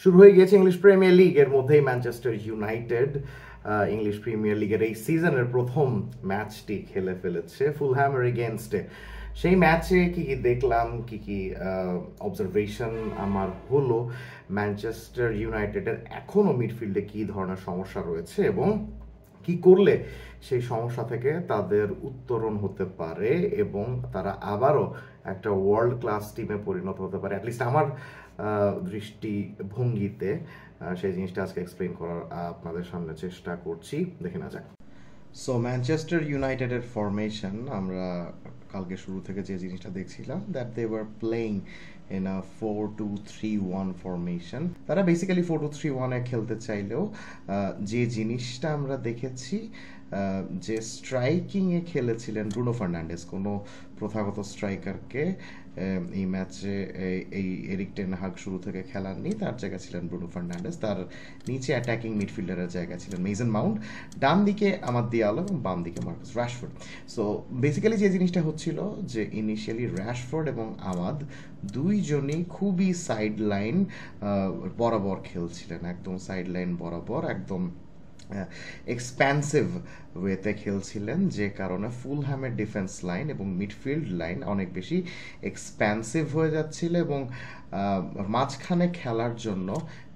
শুরু হয়ে গিয়েছে ইংলিশ প্রিমিয়ার লিগ এর মধ্যেই ম্যানচেস্টার ইউনাইটেড ইংলিশ প্রিমিয়ার লিগের এই সিজনের প্রথম ম্যাচটি খেলে ফেলেছে ফুলহ্যামের এগেইনস্টে। সেই ম্যাচে কি কি দেখলাম, কি কি অবজারভেশন আমার হলো, ম্যানচেস্টার ইউনাইটেডের এখনও মিডফিল্ডে কী ধরনের সমস্যা রয়েছে এবং কি করলে সেই সমস্যা থেকে তাদের উত্তরণ হতে পারে এবং তারা আবারও একটা ওয়ার্ল্ড ক্লাস টিমে পরিণত হতে পারে, অ্যাটলিস্ট আমার দৃষ্টিভঙ্গিতে। সেই জিনিসটা আজকে এক্সপ্লেন করার আপনাদের সামনে চেষ্টা করছি, দেখে না যাক। সো ম্যানচেস্টার ইউনাইটেডের ফরমেশন আমরা কালকে শুরু থেকে যে জিনিসটা দেখছিলাম, that they were playing in a 4-2-3-1 formation. তারা বেসিক্যালি 4-2-3-1-এ খেলতে চাইলেও যে জিনিসটা আমরা দেখেছি, যে স্ট্রাইকিংয়ে খেলেছিলেন ব্রুনো ফার্নান্ডেজ, কোনো প্রথাগত স্ট্রাইকারকে এই ম্যাচে এই এরিক টেন হাগ শুরু থেকে খেলাননি, তার জায়গায় ছিলেন ব্রুনো ফার্নান্ডেজ, তার নিচে অ্যাটাকিং মিডফিল্ডারের জায়গায় ছিলেন মেসন মাউন্ট, ডান দিকে আমাদ দিয়ালো এবং বাম দিকে মার্কাস রাশফোর্ড। সো বেসিক্যালি যে জিনিসটা হচ্ছিল যে ইনিশিয়ালি রাশফোর্ড এবং আমাদ দুইজনই খুবই সাইড লাইন বরাবর খেলছিলেন, একদম সাইড লাইন বরাবর, একদম এক্সপ্যান্সিভ ওয়েতে খেলছিলেন, যে কারণে ফুলহ্যামের ডিফেন্স লাইন এবং মিডফিল্ড লাইন অনেক বেশি এক্সপ্যান্সিভ হয়ে যাচ্ছিল এবং মাঝখানে খেলার জন্য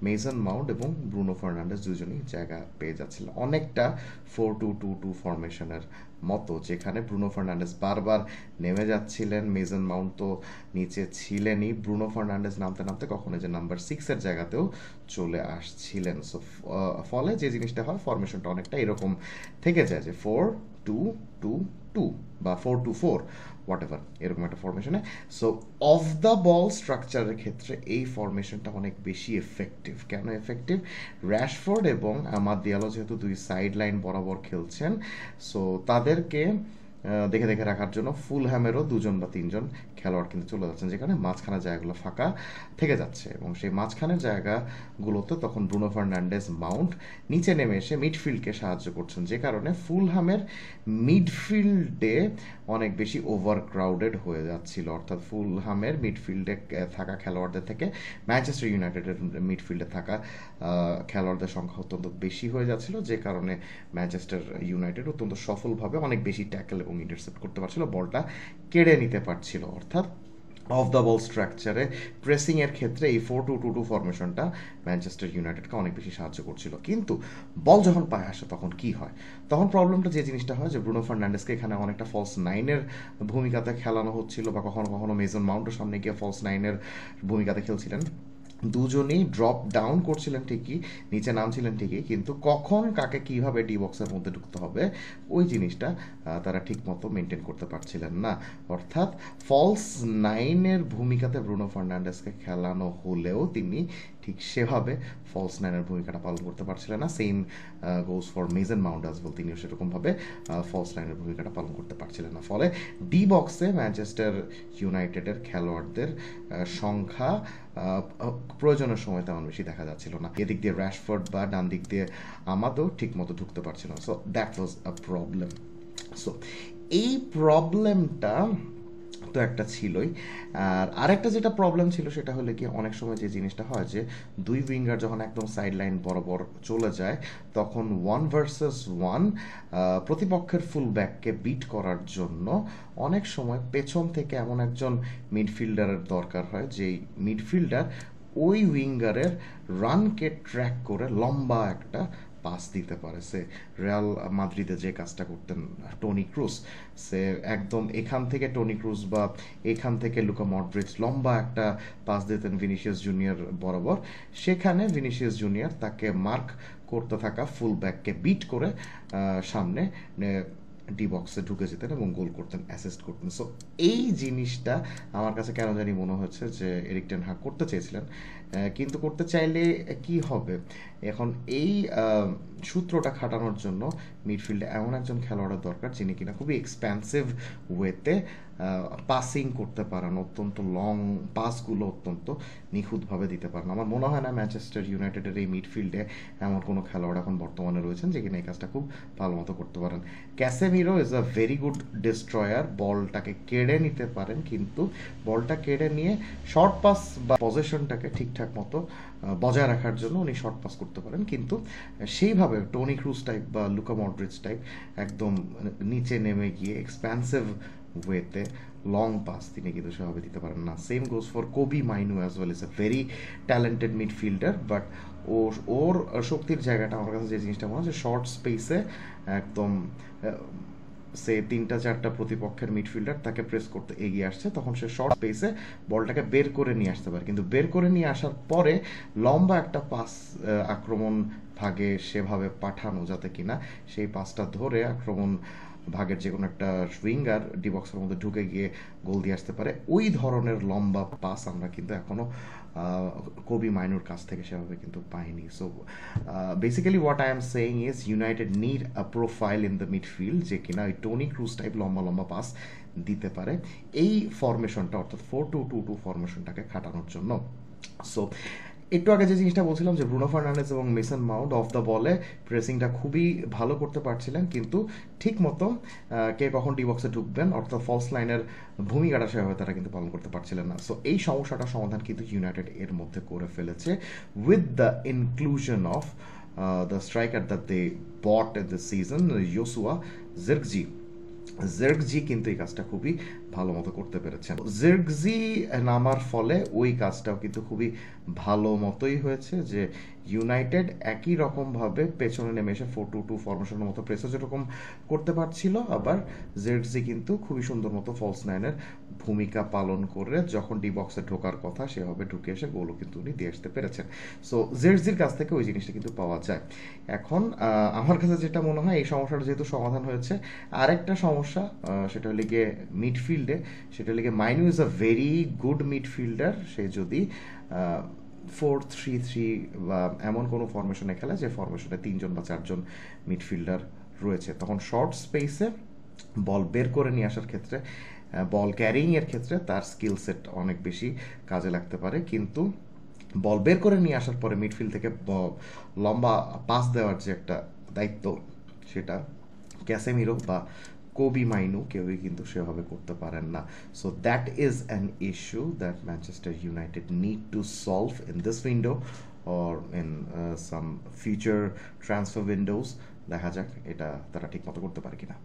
মেসন মাউন্ট এবং ব্রুনো ফার্নান্ডেজ দুজনই জায়গা পেয়ে যাচ্ছিল, অনেকটা 4-2-2-2 ফরমেশনের মতো, যেখানে ব্রুনো ফার্নান্ডেজ বারবার নেমে যাচ্ছিলেন, মেসন মাউন্ট তো নিচে ছিলেনই, ব্রুনো ফার্নান্ডেজ নামতে নামতে কখনো যে নাম্বার 6-এর জায়গাতেও চলে আসছিলেন। সো ফলে যে জিনিসটা হয়, ফরমেশনটা অনেকটা এরকম থেকে যায় যে 4-2-2-2 বা 4-2-4 হোয়াটএভার, এরকম একটা ফরমেশনে। সো অফ দ্য বল স্ট্রাকচারের ক্ষেত্রে এই ফরমেশনটা অনেক বেশি এফেক্টিভ। কেন এফেক্টিভ? র্যাশফোর্ড এবং আমাদ দিয়ালো যেহেতু দুই সাইড লাইন বরাবর খেলছেন, সো তাদেরকে দেখে দেখে রাখার জন্য ফুলহ্যামেরও 2জন বা 3জন খেলোয়াড় কিন্তু চলে যাচ্ছেন, যেখানে মাঝখানে জায়গাগুলো ফাঁকা থেকে যাচ্ছে এবং সেই মাঝখানের জায়গাগুলোতে তখন ব্রুনো ফার্নান্ডেজ মাউন্ট নিচে নেমে এসে মিডফিল্ডকে সাহায্য করছেন, যে কারণে ফুলহ্যামের মিডফিল্ডে অনেক বেশি ওভার ক্রাউডেড হয়ে যাচ্ছিল, অর্থাৎ ফুলহ্যামের মিডফিল্ডে থাকা খেলোয়াড়দের থেকে ম্যানচেস্টার ইউনাইটেডের মিডফিল্ডে থাকা খেলোয়াড়দের সংখ্যা অত্যন্ত বেশি হয়ে যাচ্ছিল, যে কারণে ম্যানচেস্টার ইউনাইটেড অত্যন্ত সফলভাবে অনেক বেশি ট্যাকল এবং ইন্টারসেপ্ট করতে পারছিল, বলটা কেড়ে নিতে পারছিল। অর্থাৎ অফ দ্য বল স্ট্রাকচারে প্রেসিংয়ের ক্ষেত্রে এই 4-2-2-2 ফরমেশনটা ম্যানচেস্টার ইউনাইটেডকে অনেক বেশি সাহায্য করছিল। কিন্তু বল যখন পায়ে আসে তখন কি হয়? তখন প্রবলেমটা যে জিনিসটা হয় যে ব্রুনো ফার্নান্ডেজকে এখানে অনেকটা ফলস নাইনের ভূমিকাতে খেলানো হচ্ছিল, বা কখনো কখনো মেসন মাউন্টের সামনে গিয়ে ফলস নাইনের ভূমিকাতে খেলছিলেন, দুজনেই ড্রপ ডাউন করছিলেন ঠিকই, নিচে নামছিলেন ঠিকই, কিন্তু কখন কাকে কিভাবে ডি বক্সের মধ্যে ঢুকতে হবে ওই জিনিসটা তারা ঠিক মতো মেনটেন করতে পারছিলেন না। অর্থাৎ ফলস নাইনের ভূমিকাতে ব্রুনো ফার্নান্ডেজকে খেলানো হলেও তিনি ঠিক সেভাবে ফলস নাইনের ভূমিকাটা পালন করতে পারছিলেন না। Same goes for Mason Mount as well, তিনিও সেরকমভাবে ফলস নাইনের ভূমিকাটা পালন করতে পারছিলেন না। ফলে ডি বক্সে ম্যানচেস্টার ইউনাইটেডের খেলোয়াড়দের সংখ্যা প্রয়োজনের সময় তেমন বেশি দেখা যাচ্ছিল না। এদিক দিয়ে র্যাশফোর্ড বা ডান দিক দিয়ে আমাদও ঠিক মতো ঢুকতে পারছিল না। So that was a problem. So এই প্রবলেমটা তো একটা ছিলই, আর আরেকটা যেটা প্রবলেম ছিল সেটা হলো কি, অনেক সময় যে জিনিসটা হয় যে দুই উইঙ্গার যখন একদম সাইড লাইন বরাবর চলে যায়, তখন 1 ভার্সেস 1 প্রতিপক্ষের ফুল ব্যাককে বিট করার জন্য অনেক সময় পেছন থেকে এমন একজন মিডফিল্ডারের দরকার হয়, যেই মিডফিল্ডার ওই উইঙ্গারের রানকে ট্র্যাক করে লম্বা একটা পাস দিতে পারে। সে রিয়াল মাদ্রিদে যে কাজটা করতেন টনি ক্রুস, সে একদম এখান থেকে টনি ক্রুস বা এখান থেকে লুকা মডরিচ লম্বা একটা পাস দিতেন ভিনিসিয়াস জুনিয়র বরাবর, সেখানে ভিনিসিয়াস জুনিয়র তাকে মার্ক করতে থাকা ফুল ব্যাককে বিট করে সামনে ডি বক্সে ঢুকে যেতেন এবং গোল করতেন, অ্যাসিস্ট করতেন। সো এই জিনিসটা আমার কাছে কেন জানি মনে হচ্ছে যে এরিক টেন হাগ করতে চেয়েছিলেন, কিন্তু করতে চাইলে কি হবে, এখন এই সূত্রটা খাটানোর জন্য মিডফিল্ডে এমন একজন খেলোয়াড়ের দরকার যিনি কিনা খুবই এক্সপ্যান্সিভ ওয়েতে পাসিং করতে পারেন, অত্যন্ত লং পাসগুলো অত্যন্ত নিখুঁতভাবে দিতে পারেন। আমার মনে হয় না ম্যানচেস্টার ইউনাইটেডের এই মিডফিল্ডে এমন কোনো খেলোয়াড় এখন বর্তমানে রয়েছেন যে কিনা এই কাজটা খুব ভালো মতো করতে পারেন। Casemiro is a very good destroyer, বলটাকে কেড়ে নিতে পারেন, কিন্তু বলটা কেড়ে নিয়ে শর্ট পাস বা পজিশনটাকে ঠিকঠাক ঠিকঠাক মতো বজায় রাখার জন্য উনি শর্ট পাস করতে পারেন, কিন্তু সেইভাবে টনি ক্রুজ টাইপ বা লুকা মডরিচ টাইপ একদম নিচে নেমে গিয়ে এক্সপ্যান্সিভ ওয়েতে লং পাস তিনি কিন্তু সেভাবে দিতে পারেন না। Same goes for Kobbie Mainoo as well, is a very talented midfielder, but ওর শক্তির জায়গাটা আমার কাছে যে জিনিসটা মনে হয় যে শর্ট স্পেসে একদম সে 3-4টা প্রতিপক্ষের মিডফিল্ডার তাকে প্রেস করতে এগিয়ে আসছে, তখন সে শর্ট স্পেসে বলটাকে বের করে নিয়ে আসতে পারে, কিন্তু বের করে নিয়ে আসার পরে লম্বা একটা পাস আক্রমণ ভাগে সেভাবে পাঠানো যাতে কিনা সেই পাসটা ধরে আক্রমণ ভাগের যে কোনো একটা উইঙ্গার ডি বক্সের মধ্যে ঢুকে গিয়ে গোল দিয়ে আসতে পারে, ওই ধরনের লম্বা পাস আমরা কিন্তু এখনও কোবি মাইনুর কাছ থেকে সেভাবে কিন্তু পাইনি। So basically what I am saying is United need a profile in the midfield যে কিনা ওই টনি ক্রুজ টাইপ লম্বা লম্বা পাস দিতে পারে এই ফরমেশনটা, অর্থাৎ 4-2-2-2 ফরমেশনটাকে খাটানোর জন্য। সো একটু আগে যে জিনিসটা বলছিলাম যে ব্রুনো ফার্নান্ডেজ এবং মেসন মাউন্ট অফ দ্য বলে প্রেসিংটা খুবই ভালো করতে পারছিলেন, কিন্তু ঠিক মতো কে কখন ডি বক্সে ঢুকবেন অর্থাৎ ফলস লাইনের ভূমিকাটা সেভাবে তারা কিন্তু পালন করতে পারছিলেন না। সো এই সমস্যাটার সমাধান কিন্তু ইউনাইটেড এর মধ্যে করে ফেলেছে with the inclusion of the striker that they bought in this season, Joshua Zirkzee. Zirkzee কিন্তু এই কাজটা খুবই ভালো মতো করতে পেরেছেন। জিরকজি নামার ফলে ওই কাজটাও কিন্তু খুবই ভালো মতোই হয়েছে যে ইউনাইটেড একই রকমভাবে পেছনে নেমে এসে 4-2-2 ফরমেশনের মতো প্রেসও যেরকম করতে পারছিল, আবার জিরকজি কিন্তু খুবই সুন্দর মতো ফলস নাইনের ভূমিকা পালন করে যখন ডি বক্সে ঢোকার কথা সেভাবে ঢুকে এসে গোলও কিন্তু উনি দিয়ে আসতে পেরেছেন। সো জিরকজির কাছ থেকে ওই জিনিসটা কিন্তু পাওয়া যায়। এখন আমার কাছে যেটা মনে হয় এই সমস্যাটা যেহেতু সমাধান হয়েছে, আরেকটা সমস্যা সেটা হলে গিয়ে মিডফিল্ডে, সেটা হলে গিয়ে Mainoo is a very good midfielder. সে যদি 4-3-3 বা এমন কোনো ফরমেশনে খেলে যে ফরমেশনে 3জন বা 4জন মিডফিল্ডার রয়েছে, তখন শর্ট স্পেসে বল বের করে নিয়ে আসার ক্ষেত্রে, বল ক্যারিংয়ের ক্ষেত্রে তার স্কিল সেট অনেক বেশি কাজে লাগতে পারে, কিন্তু বল বের করে নিয়ে আসার পরে মিডফিল্ড থেকে লম্বা পাস দেওয়ার যে একটা দায়িত্ব সেটা ক্যাসেমিরো বা কোবি মাইনু কেউই কিন্তু সেভাবে করতে পারেন না। So that is an issue that Manchester United need to solve in this window or in some future transfer Windows. দেখা যাক এটা তারা ঠিক মতো করতে পারে কিনা।